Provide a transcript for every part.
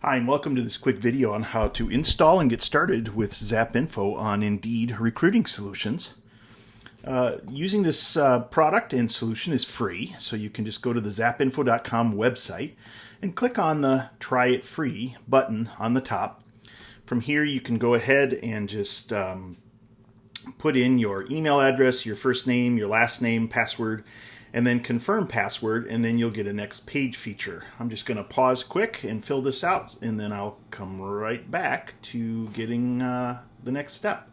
Hi, and welcome to this quick video on how to install and get started with ZapInfo on Indeed Recruiting Solutions. Using this product and solution is free, so you can just go to the ZapInfo.com website and click on the Try It Free button on the top. From here you can go ahead and just put in your email address, your first name, your last name, password, and then confirm password, and then you'll get a next page feature. I'm just going to pause quick and fill this out, and then I'll come right back to getting the next step.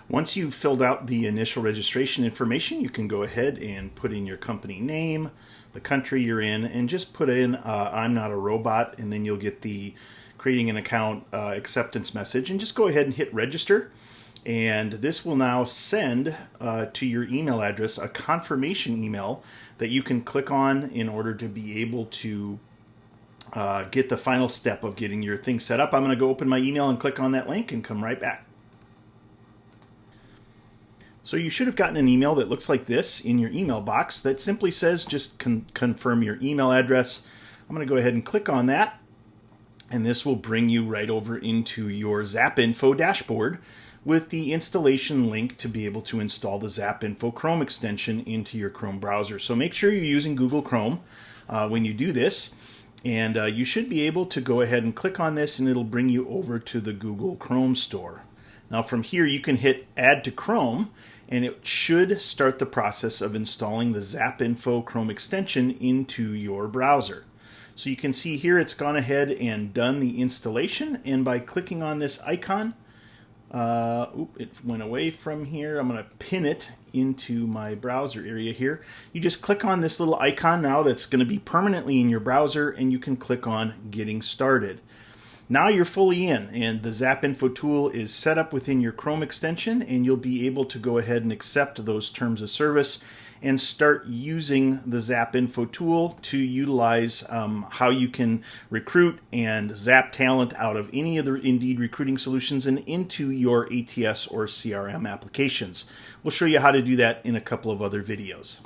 Once you've filled out the initial registration information, you can go ahead and put in your company name, the country you're in, and just put in I'm not a robot, and then you'll get the creating an account acceptance message, and just go ahead and hit register. And this will now send to your email address a confirmation email that you can click on in order to be able to get the final step of getting your thing set up. I'm going to go open my email and click on that link and come right back. So you should have gotten an email that looks like this in your email box that simply says just confirm your email address. I'm going to go ahead and click on that, and this will bring you right over into your ZapInfo dashboard with the installation link to be able to install the ZapInfo Chrome extension into your Chrome browser. So make sure you're using Google Chrome when you do this, and you should be able to go ahead and click on this, and it'll bring you over to the Google Chrome store. Now from here you can hit Add to Chrome, and it should start the process of installing the ZapInfo Chrome extension into your browser. So you can see here it's gone ahead and done the installation, and by clicking on this icon, it went away from here. I'm going to pin it into my browser area here. You just click on this little icon now that's going to be permanently in your browser, and you can click on Getting Started. Now you're fully in, and the ZapInfo tool is set up within your Chrome extension, and you'll be able to go ahead and accept those terms of service and start using the ZapInfo tool to utilize how you can recruit and zap talent out of any of the Indeed recruiting solutions and into your ATS or CRM applications. We'll show you how to do that in a couple of other videos.